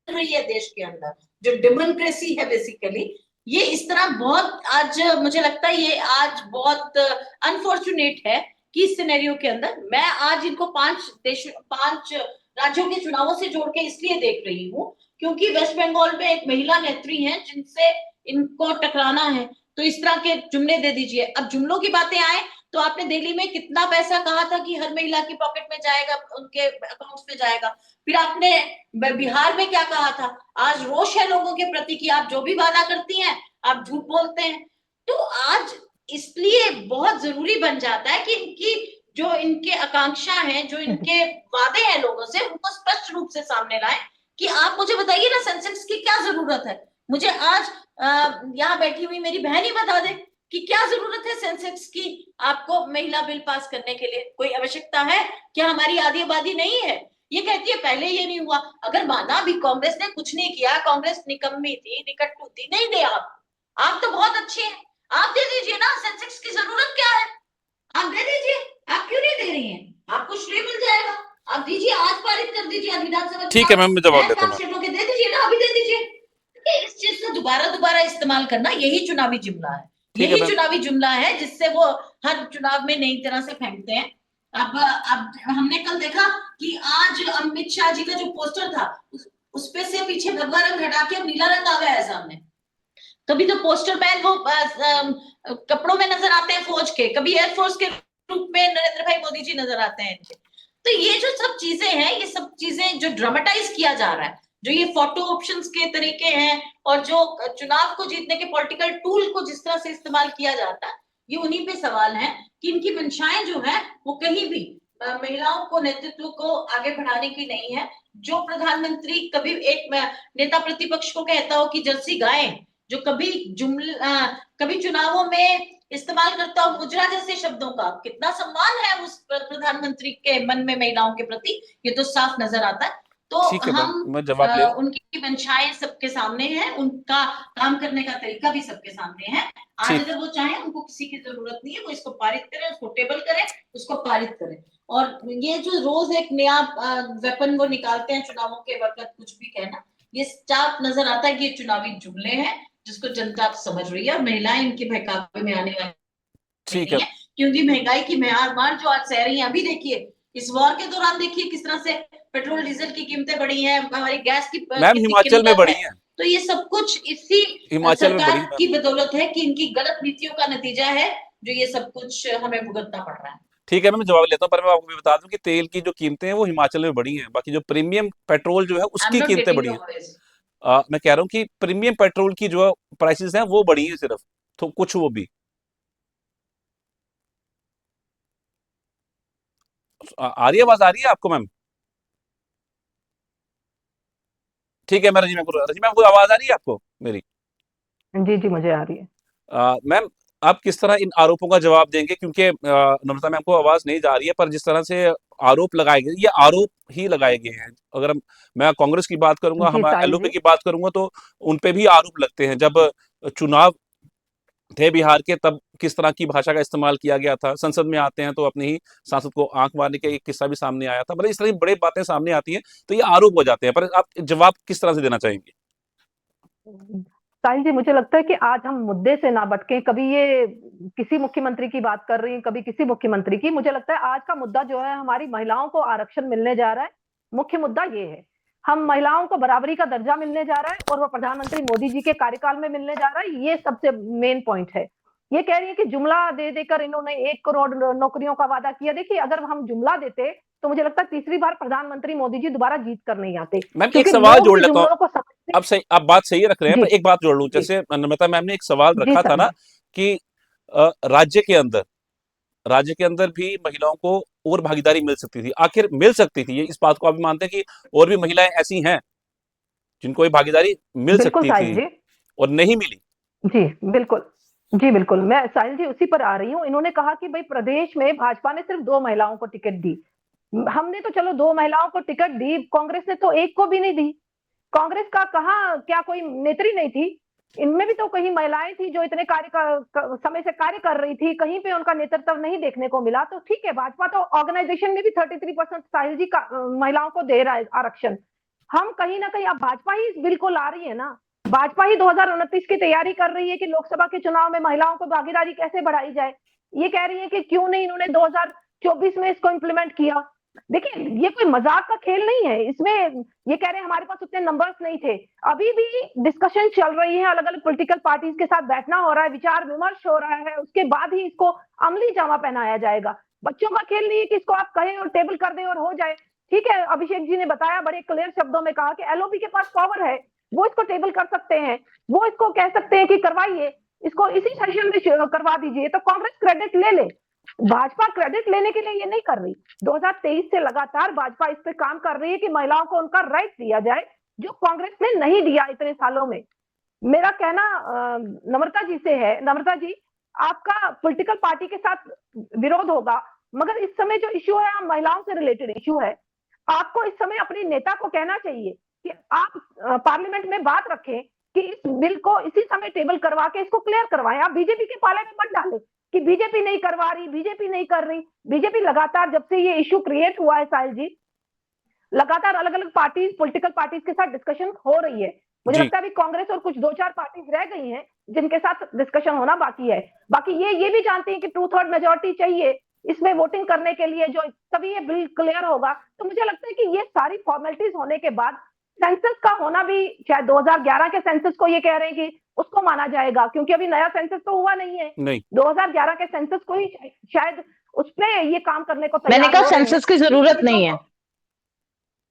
[SPEAKER 5] रही है देश के अंदर, जो डेमोक्रेसी है बेसिकली, ये इस तरह बहुत आज मुझे लगता है ये आज बहुत अनफॉर्चुनेट है कि इस सिनेरियो के अंदर मैं आज इनको 5 राज्यों के चुनावों से जोड़ के इसलिए देख रही हूँ क्योंकि वेस्ट बंगाल में एक महिला नेत्री है जिनसे इनको टकराना है। तो इस तरह के जुमले दे दीजिए। अब जुमलों की बातें आए तो आपने दिल्ली में कितना पैसा कहा था कि हर महिला की पॉकेट में जाएगा, उनके अकाउंट्स में जाएगा। फिर आपने बिहार में क्या कहा था? आज रोष है लोगों के प्रति कि आप जो भी वादा करती हैं आप झूठ बोलते हैं। तो आज इसलिए बहुत जरूरी बन जाता है कि इनकी जो इनके आकांक्षा है, जो इनके वादे हैं लोगों से, उनको स्पष्ट रूप से सामने लाएं कि आप मुझे बताइए ना सेंसेक्स की क्या जरूरत है। मुझे आज यहाँ बैठी हुई मेरी बहन ही बता दे कि क्या जरूरत है सेंसेक्स की आपको महिला बिल पास करने के लिए। कोई आवश्यकता है? क्या हमारी आधी आबादी नहीं है? ये कहती है पहले ये नहीं हुआ। अगर माना भी कांग्रेस ने कुछ नहीं किया, कांग्रेस निकम्मी थी, निकट्टू थी, नहीं दे आप तो बहुत अच्छे हैं, आप दे दीजिए ना। सेंसेक्स की जरूरत क्या है? आप दे दीजिए। आप क्यों नहीं दे रही हैं? आपको श्रेय मिल जाएगा, आप दीजिए, आज पारित कर दीजिए। आज विधानसभा
[SPEAKER 1] ठीक है मैम, मैं जवाब देता हूँ।
[SPEAKER 5] के दे दीजिए ना, अभी दे दीजिए। इस चीज को दोबारा इस्तेमाल करना यही चुनावी जुमला है, यही चुनावी जुमला है जिससे वो हर चुनाव में नई तरह से फेंकते हैं। अब हमने कल देखा कि आज अमित शाह जी का जो पोस्टर था उस पे से पीछे भगवा रंग हटा के नीला रंग आ गया है सामने। कभी तो पोस्टर मैन वो कपड़ों में नजर आते हैं फौज के, कभी एयरफोर्स के रूप में नरेंद्र भाई मोदी जी नजर आते हैं इनके। तो ये जो सब चीजें हैं, ये सब चीजें जो ड्रामेटाइज किया जा रहा है, जो ये फोटो ऑप्शंस के तरीके हैं और जो चुनाव को जीतने के पॉलिटिकल टूल को जिस तरह से इस्तेमाल किया जाता है, ये उन्हीं पे सवाल है कि इनकी मंशाएं जो है वो कहीं भी महिलाओं को नेतृत्व को आगे बढ़ाने की नहीं है। जो प्रधानमंत्री कभी एक नेता प्रतिपक्ष को कहता हो कि जर्सी गाय, जो कभी चुनावों में इस्तेमाल करता हो मुजरा जैसे शब्दों का, कितना सम्मान है उस प्रधानमंत्री के मन में महिलाओं के प्रति, ये तो साफ नजर आता है। तो
[SPEAKER 1] ठीक है मैम,
[SPEAKER 5] हम
[SPEAKER 1] मैं जवाब ले रहा हूं।
[SPEAKER 5] उनकी मंशाएं सबके सामने है, उनका काम करने का तरीका भी सबके सामने है। आज
[SPEAKER 1] ठीक,
[SPEAKER 5] अगर वो चाहें, उनको किसी की जरूरत नहीं है, वो इसको पारित करें, उसको टेबल करें, उसको पारित करें। और ये जो रोज एक नया वेपन वो निकालते हैं चुनावों के वक्त, कुछ भी कहना, ये साफ नजर आता है कि ये चुनावी जुमले हैं जिसको जनता समझ रही है, और महिलाएं इनके बहकावे में आने वाली
[SPEAKER 1] ठीक
[SPEAKER 5] नहीं
[SPEAKER 1] है
[SPEAKER 5] है। क्योंकि महंगाई की मार जो आज सह रही है, अभी देखिए इस वॉर के दौरान देखिए किस तरह से पेट्रोल डीजल की कीमतें बढ़ी हैं, हमारी गैस की
[SPEAKER 1] मैम,
[SPEAKER 5] कितनी
[SPEAKER 1] हिमाचल में
[SPEAKER 5] किल्लत
[SPEAKER 1] बढ़ी
[SPEAKER 5] है।
[SPEAKER 1] है,
[SPEAKER 5] तो ये सब कुछ इसी
[SPEAKER 1] हिमाचल में बढ़ी
[SPEAKER 5] सरकार
[SPEAKER 1] है मैम।
[SPEAKER 5] की बदौलत है कि इनकी गलत नीतियों का नतीजा है जो ये सब कुछ हमें भुगतना पड़ रहा है।
[SPEAKER 1] ठीक है, मैं जवाब लेता हूँ, पर मैं आपको भी बता दूं कि तेल की जो कीमतें हैं वो हिमाचल में बढ़ी हैं, बाकी जो प्रीमियम पेट्रोल जो है
[SPEAKER 5] आई एम
[SPEAKER 1] उसकी
[SPEAKER 5] नॉट
[SPEAKER 1] कीमतें
[SPEAKER 5] गेटिंग
[SPEAKER 1] बढ़ी
[SPEAKER 5] योर
[SPEAKER 1] हैं।
[SPEAKER 5] वॉइस।
[SPEAKER 1] मैं कह रहा हूँ कि प्रीमियम पेट्रोल की जो प्राइसेस हैं वो बढ़ी हैं सिर्फ, तो कुछ वो भी। आ रही है, आवाज आ रही है आपको मैम? ठीक है, मैं रजी मैम को आवाज आ रही है आपको मेरी?
[SPEAKER 4] जी जी, मुझे आ रही है।
[SPEAKER 1] मैम, आप किस तरह इन आरोपों का जवाब देंगे, क्योंकि नम्रता मैम को आवाज नहीं जा रही है, पर जिस तरह से आरोप लगाए गए, ये आरोप ही लगाए गए हैं। अगर मैं कांग्रेस की बात करूंगा,
[SPEAKER 4] जी
[SPEAKER 1] हम
[SPEAKER 4] साहिल
[SPEAKER 1] एलओपी
[SPEAKER 4] जी।
[SPEAKER 1] की बात करूंगा, तो उन पे भी आरोप लगते हैं। जब चुनाव थे बिहार के, तब किस तरह की भाषा का इस्तेमाल किया गया था। संसद में आते हैं तो अपने ही सांसद को आंख मारने का एक किस्सा भी सामने आया था। मतलब इस तरह की बड़ी बातें सामने आती हैं, तो ये आरोप हो जाते हैं। पर आप जवाब किस तरह से देना चाहेंगे?
[SPEAKER 4] साहिल जी, मुझे लगता है कि आज हम मुद्दे से ना भटकें। कभी ये किसी मुख्यमंत्री की बात कर रही हैं, कभी किसी मुख्यमंत्री की। मुझे लगता है आज का मुद्दा जो है, हमारी महिलाओं को आरक्षण मिलने जा रहा है। मुख्य मुद्दा ये है, हम महिलाओं को बराबरी का दर्जा मिलने जा रहा है, और वो प्रधानमंत्री मोदी जी के कार्यकाल में मिलने जा रहा है। ये सबसे मेन पॉइंट है। ये कह रही है कि जुमला दे देकर इन्होंने 1 करोड़ नौकरियों का वादा किया। देखिए, अगर हम जुमला देते तो मुझे लगता है तीसरी बार प्रधानमंत्री मोदी जी दोबारा जीत कर नहीं आते,
[SPEAKER 1] मैम, एक
[SPEAKER 4] क्योंकि
[SPEAKER 1] सवाल
[SPEAKER 4] लोग
[SPEAKER 1] जोड़
[SPEAKER 4] भी
[SPEAKER 1] लेता हूँ।
[SPEAKER 4] जुमलों को समझते।
[SPEAKER 1] अब सही, आप बात सही रख रहे हैं,
[SPEAKER 4] जी
[SPEAKER 1] पर एक बात जोड़ लूं।
[SPEAKER 4] जी
[SPEAKER 1] जैसे नम्रता मैम ने एक सवाल
[SPEAKER 4] जी
[SPEAKER 1] रखा था ना
[SPEAKER 4] साहिल।
[SPEAKER 1] कि राज्य के अंदर भी महिलाओं को और भागीदारी मिल सकती थी। आखिर मिल सकती थी, ये इस बात को आप भी मानते हैं कि और भी महिलाएं ऐसी हैं जिनको ये भागीदारी मिल
[SPEAKER 4] बिल्कुल
[SPEAKER 1] सकती
[SPEAKER 4] साहिल
[SPEAKER 1] थी
[SPEAKER 4] जी।
[SPEAKER 1] और नहीं मिली?
[SPEAKER 4] जी बिल्कुल। जी बिल्कुल, मैं साहिल जी उसी पर आ रही हूँ। इन्होंने कहा कि भाई प्रदेश में भाजपा ने सिर्फ 2 महिलाओं को टिकट दी। हमने तो चलो 2 महिलाओं को टिकट दी, कांग्रेस ने तो एक को भी नहीं दी। कांग्रेस का कहाँ, क्या कोई नेत्री नहीं थी? इनमें भी तो कहीं महिलाएं थी जो इतने समय से कार्य कर रही थी, कहीं पे उनका नेतृत्व नहीं देखने को मिला। तो ठीक है, भाजपा तो ऑर्गेनाइजेशन में भी 33% साहिल जी का महिलाओं को दे रहा है आरक्षण। हम कहीं ना कहीं, अब भाजपा ही इस बिल को ला रही है ना। भाजपा ही 2029 की तैयारी कर रही है कि लोकसभा के चुनाव में महिलाओं को भागीदारी कैसे बढ़ाई जाए। ये कह रही है कि क्यों नहीं इन्होंने 2024 में इसको इम्प्लीमेंट किया। देखिए, ये कोई मजाक का खेल नहीं है। इसमें ये कह रहे हैं हमारे पास उतने नंबर्स नहीं थे। अभी भी डिस्कशन चल रही है, अलग अलग पॉलिटिकल पार्टीज के साथ बैठना हो रहा है, विचार विमर्श हो रहा है, उसके बाद ही इसको अमली जामा पहनाया जाएगा। बच्चों का खेल नहीं है कि इसको आप कहें और टेबल कर दें और हो जाए। ठीक है, अभिषेक जी ने बताया, बड़े क्लियर शब्दों में कहा कि एलओपी के पास पावर है, वो इसको टेबल कर सकते हैं, वो इसको कह सकते हैं कि करवाइए, इसको इसी सेशन में करवा दीजिए। तो कांग्रेस क्रेडिट ले ले, भाजपा क्रेडिट लेने के लिए ये नहीं कर रही। 2023 से लगातार भाजपा इस पे काम कर रही है कि महिलाओं को उनका राइट दिया जाए, जो कांग्रेस ने नहीं दिया इतने सालों में। मेरा कहना नम्रता जी से है, नम्रता जी, आपका पॉलिटिकल पार्टी के साथ विरोध होगा, मगर इस समय जो इश्यू है महिलाओं से रिलेटेड इश्यू है। आपको इस समय अपने नेता को कहना चाहिए कि आप पार्लियामेंट में बात रखें कि इस बिल को इसी समय टेबल करवा के इसको क्लियर करवाएं। आप बीजेपी के पाले में मत डालें कि बीजेपी नहीं करवा रही, बीजेपी नहीं कर रही। बीजेपी लगातार, जब से ये इश्यू क्रिएट हुआ है साहिल जी, लगातार अलग अलग पार्टीज, पॉलिटिकल पार्टीज के साथ डिस्कशन हो रही है। मुझे
[SPEAKER 1] जी,
[SPEAKER 4] लगता है अभी कांग्रेस और कुछ 2-4 पार्टीज रह गई हैं जिनके साथ डिस्कशन होना बाकी है। बाकी ये भी जानते हैं कि 2/3 मेजोरिटी चाहिए इसमें वोटिंग करने के लिए, जो तभी ये बिल क्लियर होगा। तो मुझे लगता है कि ये सारी फॉर्मेलिटीज होने के बाद सेंसस का होना भी, शायद 2011 के सेंसस को ये कह रहे हैं कि उसको माना जाएगा, क्योंकि अभी नया सेंसस तो हुआ नहीं है।
[SPEAKER 1] नहीं
[SPEAKER 4] 2011 के सेंसस को ही शायद उस पे ये काम करने को
[SPEAKER 3] मैंने
[SPEAKER 4] तैयार
[SPEAKER 3] कहा
[SPEAKER 4] हो रहे हैं।
[SPEAKER 3] सेंसस की जरूरत नहीं है।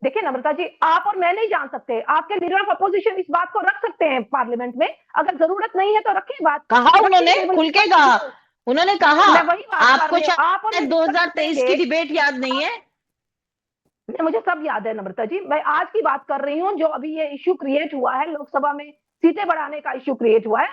[SPEAKER 4] देखिए नम्रता जी, आप और मैं नहीं जान सकते, आपके लीडर ऑफ अपोजिशन इस बात को रख सकते हैं पार्लियामेंट में। अगर जरूरत नहीं है तो रखिए बात।
[SPEAKER 3] कहा उन्होंने, खुल के कहा उन्होंने कहा,
[SPEAKER 4] मैं वही बात कर
[SPEAKER 3] आपको
[SPEAKER 4] रही हूँ, आप और
[SPEAKER 3] शायद
[SPEAKER 4] मैं
[SPEAKER 3] 2023 की
[SPEAKER 4] करेंगे।
[SPEAKER 3] डिबेट याद नहीं है।
[SPEAKER 4] नहीं, मुझे सब याद है नम्रता जी, मैं आज की बात कर रही हूँ। जो अभी ये इश्यू क्रिएट हुआ है लोकसभा में, सीटें बढ़ाने का इश्यू क्रिएट हुआ है,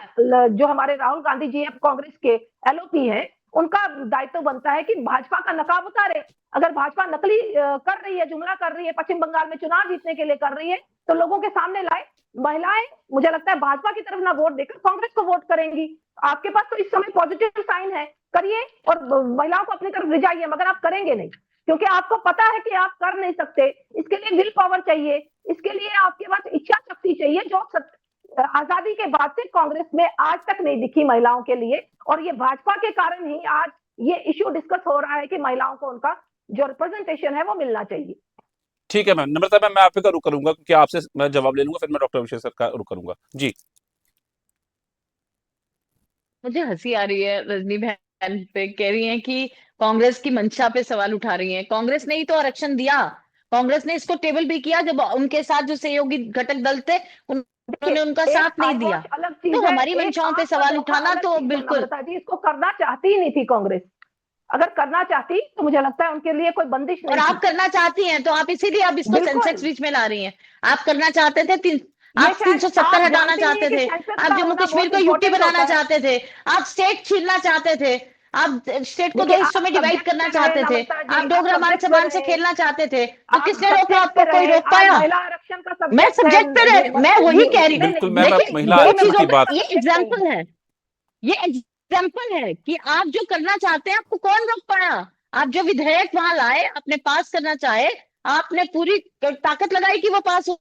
[SPEAKER 4] जो हमारे राहुल गांधी जी हैं, कांग्रेस के एलओपी हैं, उनका दायित्व बनता है कि भाजपा का नकाब उतारे। अगर भाजपा नकली कर रही है, जुमला कर रही है, पश्चिम बंगाल में चुनाव जीतने के लिए कर रही है, तो लोगों के सामने लाए। महिलाएं, मुझे लगता है भाजपा की तरफ ना वोट देकर कांग्रेस को वोट करेंगी। आपके पास तो इस समय पॉजिटिव साइन है, करिए और महिलाओं को अपनी तरफ रिझाइए, मगर आप करेंगे नहीं, क्योंकि आपको पता है कि आप कर नहीं सकते। इसके लिए विल पावर चाहिए, इसके लिए आपके पास इच्छा शक्ति चाहिए, जो आजादी के बाद से कांग्रेस में आज तक नहीं दिखी महिलाओं के लिए। और ये भाजपा के कारण ही आज ये इश्यू डिस्कस हो रहा है कि महिलाओं को उनका जो रिप्रेजेंटेशन है वो मिलना चाहिए।
[SPEAKER 1] ठीक है मैम। नम्रता मैम, मैं आप पे का रुक करूंगा क्योंकि आपसे मैं जवाब ले लूंगा, फिर मैं डॉक्टर अभिषेक सर का रुक करूंगा जी।
[SPEAKER 3] मुझे हंसी आ रही है रजनी बहन पे, कह रही हैं कि कांग्रेस की मंशा पे सवाल उठा रही हैं। कांग्रेस ने ही तो आरक्षण दिया, कांग्रेस ने इसको टेबल भी किया जब उनके साथ जो सहयोगी घटक दल थे उन्होंने उनका
[SPEAKER 4] एक
[SPEAKER 3] साथ नहीं दिया।
[SPEAKER 4] खामोश अलग
[SPEAKER 3] तो
[SPEAKER 4] चीज है,
[SPEAKER 3] हमारी
[SPEAKER 4] एक
[SPEAKER 3] मंशाओं पे
[SPEAKER 4] आंख पर
[SPEAKER 3] सवाल
[SPEAKER 4] धोखा
[SPEAKER 3] उठाना
[SPEAKER 4] अलग
[SPEAKER 3] तो
[SPEAKER 4] चीज है
[SPEAKER 3] बिल्कुल।
[SPEAKER 4] नम्रता जी, इसको करना चाहती ही नहीं थी कांग्रेस। अगर करना चाहती तो मुझे लगता है उनके लिए कोई बंदिश
[SPEAKER 3] और
[SPEAKER 4] नहीं
[SPEAKER 3] आप
[SPEAKER 4] थी।
[SPEAKER 3] करना चाहती हैं तो आप इसीलिए अब इसको
[SPEAKER 4] बिल्कुल,
[SPEAKER 3] सेंसेक्स बीच में ला रही हैं। आप करना चाहते थे
[SPEAKER 4] ये
[SPEAKER 3] आप
[SPEAKER 4] शायद
[SPEAKER 3] 370
[SPEAKER 4] आप
[SPEAKER 3] हटाना
[SPEAKER 4] जानती नहीं है
[SPEAKER 3] चाहते
[SPEAKER 4] कि
[SPEAKER 3] थे,
[SPEAKER 4] सेंसस
[SPEAKER 3] आप
[SPEAKER 4] का
[SPEAKER 3] जम्मू
[SPEAKER 4] होना
[SPEAKER 3] कश्मीर
[SPEAKER 4] बहुत
[SPEAKER 3] को यूटी
[SPEAKER 4] इंपॉर्टेंट
[SPEAKER 3] बनाना
[SPEAKER 4] होता है।
[SPEAKER 3] चाहते थे, आप स्टेट छीनना चाहते थे, आप स्टेट को दो
[SPEAKER 4] देखिए,
[SPEAKER 3] हिस्सों
[SPEAKER 4] आप
[SPEAKER 3] में डिवाइड
[SPEAKER 4] सब्जेक्ट
[SPEAKER 3] करना
[SPEAKER 4] पे रहे
[SPEAKER 3] चाहते थे,
[SPEAKER 4] नम्रता जी,
[SPEAKER 3] आप
[SPEAKER 4] आप
[SPEAKER 3] डोगरा मान
[SPEAKER 4] सब्जेक्ट पे
[SPEAKER 3] सम्मान से
[SPEAKER 4] रहे,
[SPEAKER 3] खेलना चाहते थे, तो
[SPEAKER 4] आप
[SPEAKER 3] किसने रोका?
[SPEAKER 4] सब्जेक्ट
[SPEAKER 3] आपको
[SPEAKER 4] पे
[SPEAKER 3] कोई
[SPEAKER 4] रहे।
[SPEAKER 3] रोक
[SPEAKER 4] आज
[SPEAKER 3] पाया?
[SPEAKER 4] महिला आरक्षण का
[SPEAKER 3] मैं
[SPEAKER 4] सब्जेक्ट है।
[SPEAKER 3] सब्जेक्ट पे मैं वही कह रही हूँ।
[SPEAKER 1] बिल्कुल
[SPEAKER 4] नहीं,
[SPEAKER 1] मैम, आप
[SPEAKER 3] देखिए
[SPEAKER 1] महिला
[SPEAKER 3] दो
[SPEAKER 1] आरक्षण
[SPEAKER 3] चीजों
[SPEAKER 1] की
[SPEAKER 3] का
[SPEAKER 1] बात
[SPEAKER 3] ये एग्जाम्पल है, ये एग्जाम्पल है कि आप जो करना चाहते हैं आपको कौन रोक पाया? आप जो विधेयक वहां लाए, अपने पास करना चाहे, आपने पूरी ताकत लगाई कि वो पास हो,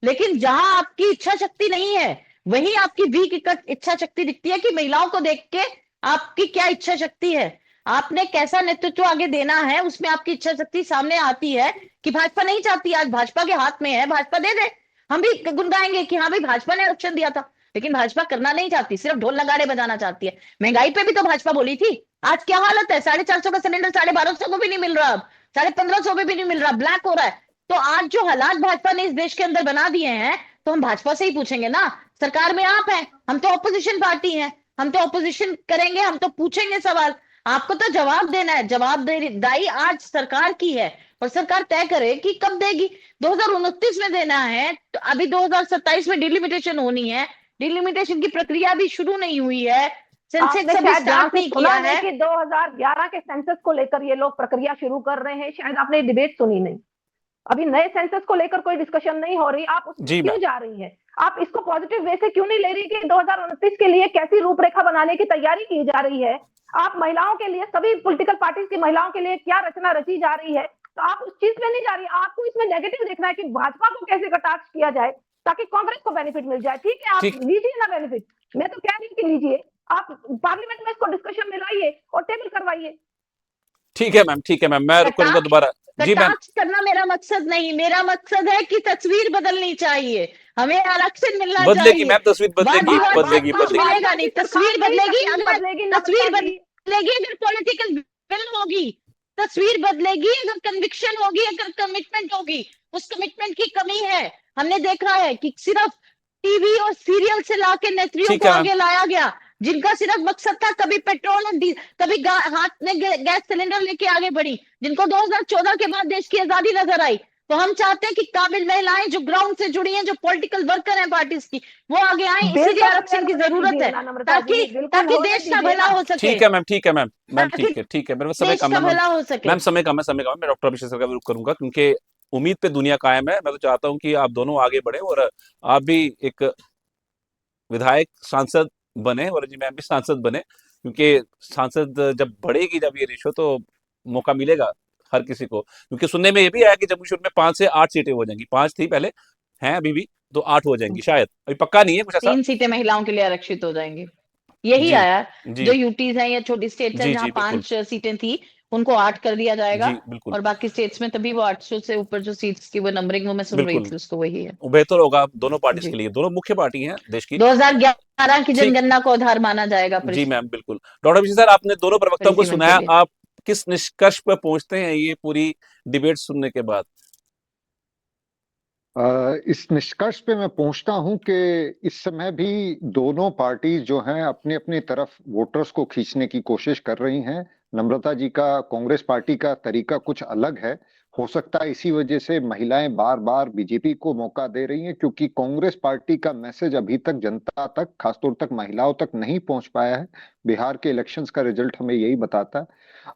[SPEAKER 3] लेकिन जहां आपकी इच्छा शक्ति नहीं है वही आपकी वीक इच्छा शक्ति दिखती है कि महिलाओं को देख के आपकी क्या इच्छा शक्ति है, आपने कैसा नेतृत्व आगे देना है, उसमें आपकी इच्छा शक्ति सामने आती है कि भाजपा नहीं चाहती, आज भाजपा के हाथ में है, भाजपा दे दे। हम भी गुनगाएंगे कि हाँ भाई भाजपा ने आरक्षण दिया था, लेकिन भाजपा करना नहीं चाहती, सिर्फ ढोल नगाड़े बजाना चाहती है। महंगाई पे भी तो भाजपा बोली थी। आज क्या हालत है, 450 का सिलेंडर 1250 को भी नहीं मिल रहा, अब 1550 में भी नहीं मिल रहा, ब्लैक हो रहा है। तो आज जो हालात भाजपा ने इस देश के अंदर बना दिए हैं, तो हम भाजपा से ही पूछेंगे ना। सरकार में आप हैं, हम तो ऑपोजिशन पार्टी हैं, हम तो ऑपोजिशन करेंगे, हम तो पूछेंगे सवाल। आपको तो जवाब देना है, जवाबदेही आज सरकार की है, और सरकार तय करे कि कब देगी। 2029 में देना है, तो अभी 2027 में डिलिमिटेशन होनी है, डिलिमिटेशन की प्रक्रिया भी शुरू नहीं हुई है, सेंसेक्स
[SPEAKER 4] आपने
[SPEAKER 3] अभी
[SPEAKER 4] शायद ध्यान
[SPEAKER 3] स्टार्ट
[SPEAKER 4] से
[SPEAKER 3] नहीं
[SPEAKER 4] सुना
[SPEAKER 3] किया
[SPEAKER 4] नहीं
[SPEAKER 3] है।
[SPEAKER 4] कि 2011 के सेंसस को लेकर ये लोग प्रक्रिया शुरू कर रहे हैं। शायद आपने डिबेट सुनी नहीं। अभी नए सेंसस को लेकर कोई डिस्कशन नहीं हो रही। आप उसमें
[SPEAKER 1] जी
[SPEAKER 4] क्यों
[SPEAKER 1] मैम।
[SPEAKER 4] जा रही हैं? आप इसको पॉजिटिव वे से क्यों नहीं ले रही कि 2029 के लिए कैसी रूपरेखा बनाने की तैयारी की जा रही है? आप महिलाओं के लिए, सभी पॉलिटिकल पार्टीज की महिलाओं के लिए क्या रचना रची जा रही है? तो आप उस चीज में नहीं जा रही। आपको इसमें नेगेटिव देखना है कि भाजपा को कैसे कटाक्ष किया जाए ताकि कांग्रेस को बेनिफिट मिल जाए। ठीक है, आप
[SPEAKER 1] ठीक
[SPEAKER 4] लीजिए ना बेनिफिट, मैं तो कह रही हूँ कि लीजिए, आप पार्लियामेंट में इसको डिस्कशन में लाइए और टेबल करवाइए।
[SPEAKER 1] ठीक है मैम, ठीक है मैम, मैं रुक करूंगा दोबारा। जी मैम।
[SPEAKER 3] कटाक्ष करना मेरा मकसद नहीं, मेरा मकसद है कि तस्वीर बदलनी चाहिए, हमें आरक्षण मिलना
[SPEAKER 1] बदलेगी
[SPEAKER 3] चाहिए।
[SPEAKER 1] मैम, तस्वीर
[SPEAKER 3] वाद
[SPEAKER 1] बदलेगी,
[SPEAKER 3] विवाद से
[SPEAKER 1] बदलेगी,
[SPEAKER 3] कुछ
[SPEAKER 1] बदलेगी।
[SPEAKER 3] मिलेगा नहीं, तस्वीर बदलेगी अगर
[SPEAKER 4] बदलेगी
[SPEAKER 3] तस्वीर
[SPEAKER 4] नम्रता जी।
[SPEAKER 3] बदलेगी अगर पॉलिटिकल विल होगी, तस्वीर बदलेगी अगर कन्विक्शन होगी, अगर कमिटमेंट होगी। उस कमिटमेंट की कमी है। हमने देखा है कि सिर्फ टीवी और सीरियल से लाके नेत्रियों
[SPEAKER 1] ठीक
[SPEAKER 3] को
[SPEAKER 1] है मैम।
[SPEAKER 3] आगे लाया गया, जिनका सिर्फ मकसद था कभी पेट्रोल और कभी हाथ में गैस सिलेंडर लेके आगे बढ़ी, जिनको 2014 के बाद देश की आजादी नजर आई। तो हम चाहते हैं कि काबिल महिलाएं जो ग्राउंड से जुड़ी हैं, जो पॉलिटिकल वर्कर हैं पार्टीज की, वो आगे आए। इसीलिए
[SPEAKER 4] बिल्कुल
[SPEAKER 3] आरक्षण की
[SPEAKER 4] होने
[SPEAKER 3] जरूरत
[SPEAKER 4] दीजिए
[SPEAKER 3] है,
[SPEAKER 4] ना नम्रता जी,
[SPEAKER 3] ताकि
[SPEAKER 4] बिल्कुल
[SPEAKER 3] ताकि
[SPEAKER 4] होने
[SPEAKER 3] देश का
[SPEAKER 4] दीजिए
[SPEAKER 3] भला
[SPEAKER 4] ना।
[SPEAKER 3] हो सके,
[SPEAKER 1] ठीक है मैम, ठीक है मैम, मैम
[SPEAKER 3] ताकि
[SPEAKER 1] ठीक है, ठीक है। मेरे समय
[SPEAKER 3] देश
[SPEAKER 1] कम
[SPEAKER 3] का
[SPEAKER 1] है मैम।
[SPEAKER 3] भला हो सके।
[SPEAKER 1] मैम समय कम है, समय कम है। मैं डॉक्टर अभिषेक सर का भी रुख करूंगा क्योंकि उम्मीद पे दुनिया कायम है। मैं तो चाहता हूं कि आप दोनों आगे बढ़े और आप भी एक विधायक सांसद बने और जी मैम भी सांसद बने, क्योंकि सांसद जब बढ़ेगी, जब ये रेशो, तो मौका मिलेगा हर किसी को। क्योंकि सुनने में ये भी आया कि जम्मू कश्मीर में 5 से 8 सीटें हो जाएंगी, 5 थी पहले, हैं अभी भी, तो 8 हो जाएंगी शायद, अभी पक्का नहीं है कुछ ऐसा।
[SPEAKER 3] 3 सीटें महिलाओं के लिए आरक्षित हो जाएंगी, यही
[SPEAKER 1] जी
[SPEAKER 3] आया।
[SPEAKER 1] जी
[SPEAKER 3] जो यूटीज हैं या छोटी स्टेट्स हैं
[SPEAKER 1] जी
[SPEAKER 3] जहां
[SPEAKER 1] जी बिल्कुल।
[SPEAKER 3] 5 सीटें थी, उनको 8 कर दिया जाएगा,
[SPEAKER 1] जी बिल्कुल
[SPEAKER 3] और बाकी स्टेट्स में तभी वो 800 से ऊपर जो सीट्स की वो नंबरिंग वो मैं सुन रही
[SPEAKER 1] बिल्कुल।
[SPEAKER 3] थी, उसको वही है।
[SPEAKER 1] बेहतर होगा दोनों पार्टीज
[SPEAKER 3] जी,
[SPEAKER 1] के लिए, दोनों मुख्य पार्टी हैं देश की।
[SPEAKER 3] 2011 की
[SPEAKER 1] ठीक।
[SPEAKER 3] जनगणना को आधार माना जाएगा
[SPEAKER 1] जी मैम बिल्कुल। डॉक्टर अभिषेक सर, आपने दोनों प्रवक्ताओं को
[SPEAKER 3] परिसीमन के
[SPEAKER 1] सुनाया,
[SPEAKER 3] लिए।
[SPEAKER 1] आप किस निष्कर्ष पर पहुंचते हैं ये पूरी डिबेट सुनने के बाद?
[SPEAKER 2] इस निष्कर्ष पे मैं पहुंचता हूं कि इस समय भी दोनों पार्टी जो हैं अपनी अपनी तरफ वोटर्स को खींचने की कोशिश कर रही हैं। नम्रता जी का कांग्रेस पार्टी का तरीका कुछ अलग है। हो सकता है इसी वजह से महिलाएं बार बार बीजेपी को मौका दे रही हैं, क्योंकि कांग्रेस पार्टी का मैसेज अभी तक जनता तक, खासतौर तक महिलाओं तक नहीं पहुंच पाया है। बिहार के इलेक्शंस का रिजल्ट हमें यही बताता है।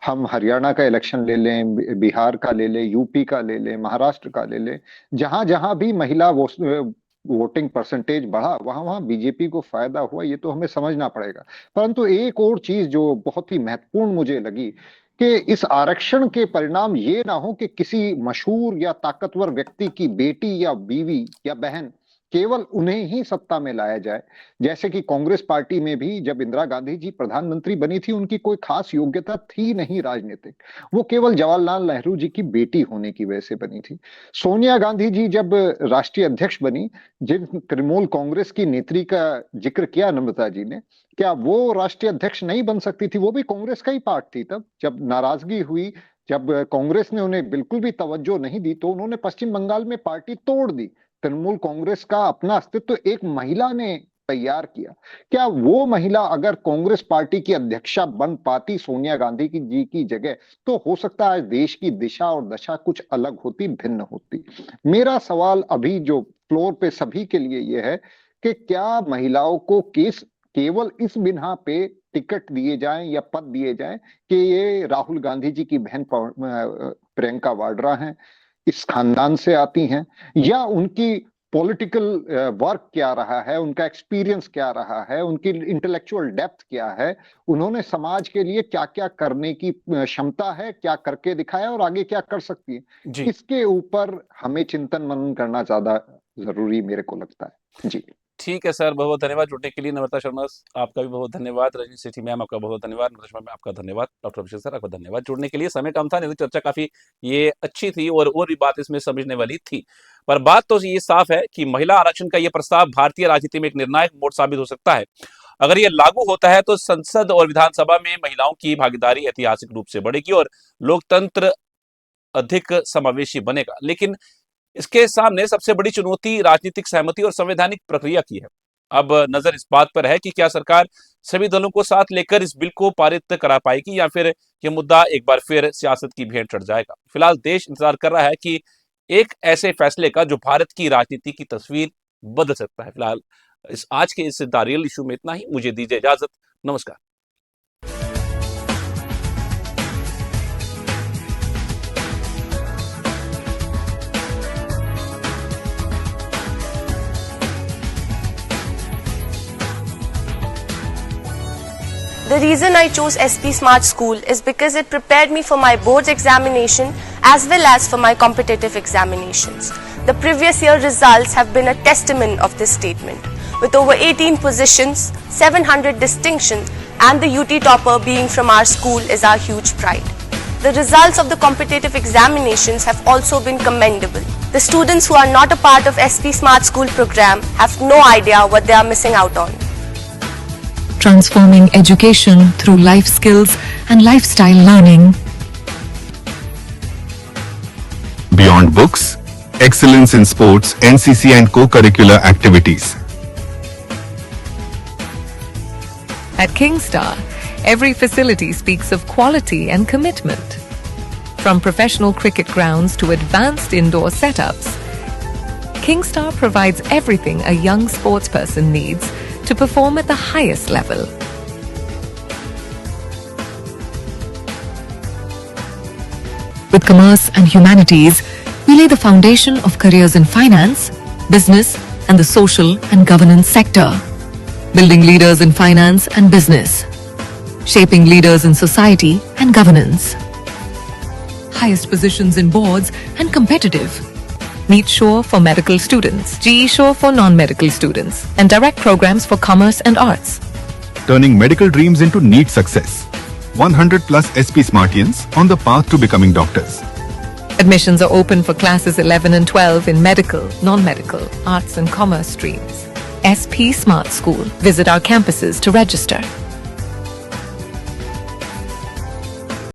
[SPEAKER 2] हम हरियाणा का इलेक्शन ले लें, बिहार का ले लें, यूपी का ले लें, महाराष्ट्र का ले लें, जहां जहां भी महिला वोटिंग परसेंटेज बढ़ा वहां वहां बीजेपी को फायदा हुआ, ये तो हमें समझना पड़ेगा। परंतु एक और चीज जो बहुत ही महत्वपूर्ण मुझे लगी कि इस आरक्षण के परिणाम ये ना हो कि किसी मशहूर या ताकतवर व्यक्ति की बेटी या बीवी या बहन केवल उन्हें ही सत्ता में लाया जाए। जैसे कि कांग्रेस पार्टी में भी जब इंदिरा गांधी जी प्रधानमंत्री बनी थी, उनकी कोई खास योग्यता थी नहीं राजनीतिक, वो केवल जवाहरलाल नेहरू जी की बेटी होने की वजह से बनी थी। सोनिया गांधी जी जब राष्ट्रीय अध्यक्ष बनी, जिन तृणमूल कांग्रेस की नेत्री का जिक्र किया नम्रता जी ने, क्या वो राष्ट्रीय अध्यक्ष नहीं बन सकती थी? वो भी कांग्रेस का ही पार्ट थी। तब जब नाराजगी हुई, जब कांग्रेस ने उन्हें बिल्कुल भी तवज्जो नहीं दी, तो उन्होंने पश्चिम बंगाल में पार्टी तोड़ दी। तृणमूल कांग्रेस का अपना अस्तित्व एक महिला ने तैयार किया। क्या वो महिला अगर कांग्रेस पार्टी की अध्यक्षा बन पाती सोनिया गांधी जी की जगह, तो हो सकता है देश की दिशा और दशा कुछ अलग होती, भिन्न होती। मेरा सवाल अभी जो फ्लोर पे सभी के लिए यह है कि क्या महिलाओं को केवल इस बिना पे टिकट दिए जाएं या पद दिए जाएं कि ये राहुल गांधी जी की बहन प्रियंका वाड्रा हैं, इस खानदान से आती हैं, या उनकी पॉलिटिकल वर्क क्या रहा है, उनका एक्सपीरियंस क्या रहा है, उनकी इंटेलेक्चुअल डेप्थ क्या है, उन्होंने समाज के लिए क्या क्या करने की क्षमता है, क्या करके दिखाया और आगे क्या कर सकती है,
[SPEAKER 1] जी
[SPEAKER 2] इसके ऊपर हमें चिंतन मनन करना ज्यादा जरूरी मेरे को लगता है। जी
[SPEAKER 1] ठीक है सर, बहुत बहुत धन्यवाद जुड़ने के लिए। नम्रता शर्मा आपका भी बहुत धन्यवाद। रजनी सेठी मैम आपका बहुत धन्यवाद। नम्रता शर्मा मैम आपका धन्यवाद। डॉक्टर अभिषेक सर आपका धन्यवाद जुड़ने के लिए। समय कम था, नहीं तो चर्चा काफी ये अच्छी थी और भी बात इसमें समझने वाली थी। पर बात तो ये साफ है कि महिला आरक्षण का ये प्रस्ताव भारतीय राजनीति में एक निर्णायक मोड़ साबित हो सकता है। अगर ये लागू होता है तो संसद और विधानसभा में महिलाओं की भागीदारी ऐतिहासिक रूप से बढ़ेगी और लोकतंत्र अधिक समावेशी बनेगा। लेकिन इसके सामने सबसे बड़ी चुनौती राजनीतिक सहमति और संवैधानिक प्रक्रिया की है। अब नजर इस बात पर है कि क्या सरकार सभी दलों को साथ लेकर इस बिल को पारित करा पाएगी या फिर यह मुद्दा एक बार फिर सियासत की भेंट चढ़ जाएगा। फिलहाल देश इंतजार कर रहा है कि एक ऐसे फैसले का जो भारत की राजनीति की तस्वीर बदल सकता है। फिलहाल आज के इस द रियल इशू में इतना ही। मुझे दीजिए इजाजत। नमस्कार।
[SPEAKER 6] The reason I chose SP Smart School is because it prepared me for my boards examination as well as for my competitive examinations. The previous year results have been a testament of this statement. With over 18 positions, 700 distinctions and the UT topper being from our school is our huge pride. The results of the competitive examinations have also been commendable. The students who are not a part of SP Smart School program have no idea what they are missing out on.
[SPEAKER 7] Transforming education through life skills and lifestyle learning.
[SPEAKER 8] Beyond books, excellence in sports, NCC and co-curricular activities.
[SPEAKER 7] At Kingstar, every facility speaks of quality and commitment. From professional cricket grounds to advanced indoor setups, Kingstar provides everything a young sportsperson needs to perform at the highest level. With commerce and humanities, we lay the foundation of careers in finance, business, and the social and governance sector. Building leaders in finance and business. Shaping leaders in society and governance. Highest positions in boards and competitive. NEET Sure for medical students, GE Sure for non-medical students, and direct programs for commerce and arts.
[SPEAKER 8] Turning medical dreams into NEET success. 100 plus SP Smartians on the path to becoming doctors.
[SPEAKER 7] Admissions are open for classes 11 and 12 in medical, non-medical, arts and commerce streams. SP Smart School. Visit our campuses to register.